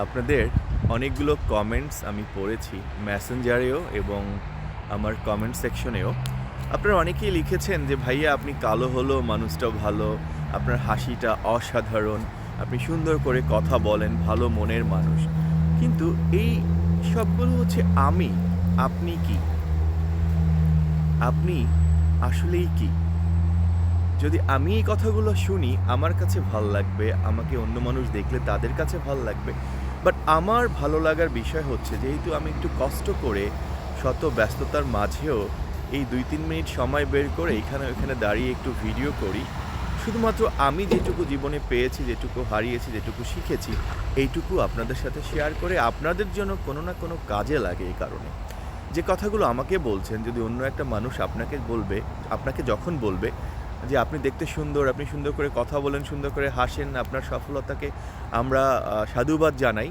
আপনাদের অনেকগুলো কমেন্টস আমি পড়েছি মেসেঞ্জারেও এবং আমার কমেন্ট সেকশনেও। আপনারা অনেকেই লিখেছেন যে ভাইয়া আপনি কালো হলেও মানুষটা ভালো, আপনার হাসিটা অসাধারণ, আপনি সুন্দর করে কথা বলেন, ভালো মনের মানুষ। কিন্তু এই সবগুলো হচ্ছে আমি। আপনি কি? আপনি আসলেই কি? যদি আমি এই কথাগুলো শুনি আমার কাছে ভাল লাগবে, আমাকে অন্য মানুষ দেখলে তাদের কাছে ভাল লাগবে। বাট আমার ভালো লাগার বিষয় হচ্ছে যেহেতু আমি একটু কষ্ট করে শত ব্যস্ততার মাঝেও এই ২-৩ মিনিট সময় বের করে এখানে ওখানে দাঁড়িয়ে একটু ভিডিও করি। শুধুমাত্র আমি যেটুকু জীবনে পেয়েছি, যেটুকু হারিয়েছি, যেটুকু শিখেছি, এইটুকু আপনাদের সাথে শেয়ার করে আপনাদের জন্য কোনো না কোনো কাজে লাগে এই কারণে। যে কথাগুলো আমাকে বলছেন যদি অন্য একটা মানুষ আপনাকে যখন বলবে যে আপনি দেখতে সুন্দর, আপনি সুন্দর করে কথা বলেন, সুন্দর করে হাসেন, আপনার সফলতাকে আমরা সাধুবাদ জানাই।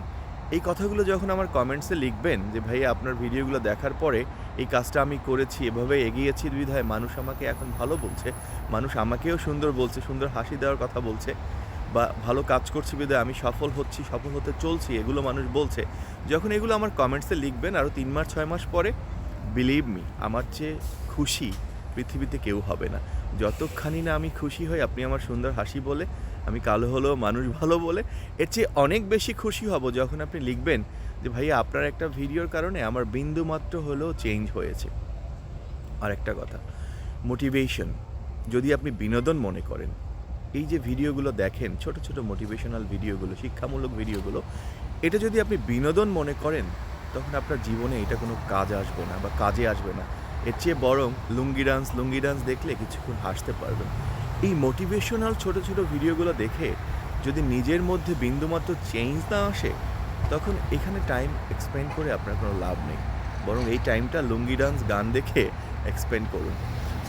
এই কথাগুলো যখন আমার কমেন্টসে লিখবেন যে ভাইয়া আপনার ভিডিওগুলো দেখার পরে এই কাজটা আমি করেছি, এভাবে এগিয়েছি বিধায় মানুষ আমাকে এখন ভালো বলছে। মানুষ আমাকেও সুন্দর বলছে, সুন্দর হাসি দেওয়ার কথা বলছে বা ভালো কাজ করছি বিধায় আমি সফল হচ্ছি, সফল হতে চলছি এগুলো মানুষ বলছে। যখন এগুলো আমার কমেন্টসে লিখবেন আরও ৩ মাস ৬ মাস পরে বিলিভ মি আমার চেয়ে খুশি পৃথিবীতে কেউ হবে না। যতখানি না আমি খুশি হই আপনি আমার সুন্দর হাসি বলে, আমি কালো হলেও মানুষ ভালো বলে, এর চেয়ে অনেক বেশি খুশি হব যখন আপনি লিখবেন যে ভাইয়া আপনার একটা ভিডিওর কারণে আমার বিন্দুমাত্র হলেও চেঞ্জ হয়েছে। আরেকটা কথা, মোটিভেশন যদি আপনি বিনোদন মনে করেন, এই যে ভিডিওগুলো দেখেন ছোট, ছোট মোটিভেশনাল ভিডিওগুলো, শিক্ষামূলক ভিডিওগুলো, এটা যদি আপনি বিনোদন মনে করেন, তখন আপনার জীবনে এটা কোনো কাজ আসবে না বা কাজে আসবে না। এর চেয়ে বরং লুঙ্গি ডান্স দেখলে কিছুক্ষণ হাসতে পারবেন। এই মোটিভেশনাল ছোট, ছোট ভিডিওগুলো দেখে যদি নিজের মধ্যে বিন্দুমাত্র চেঞ্জ না আসে, তখন এখানে টাইম এক্সপেন্ড করে আপনার কোনো লাভ নেই। বরং এই টাইমটা লুঙ্গি ডান্স গান দেখে এক্সপেন্ড করুন।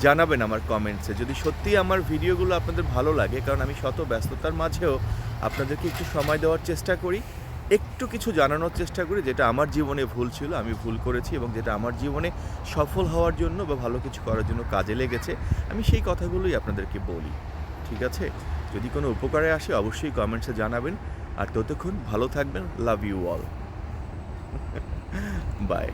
জানাবেন আমার কমেন্টসে যদি সত্যিই আমার ভিডিওগুলো আপনাদের ভালো লাগে, কারণ আমি শত ব্যস্ততার মাঝেও আপনাদেরকে একটু সময় দেওয়ার চেষ্টা করি, একটু কিছু জানানোর চেষ্টা করি যেটা আমার জীবনে ভুল ছিল, আমি ভুল করেছি এবং যেটা আমার জীবনে সফল হওয়ার জন্য বা ভালো কিছু করার জন্য কাজে লেগেছে, আমি সেই কথাগুলোই আপনাদেরকে বলি। ঠিক আছে? যদি কোনো উপকারে আসে অবশ্যই কমেন্টসে জানাবেন। আর ততক্ষণ ভালো থাকবেন। Love you all. বাই।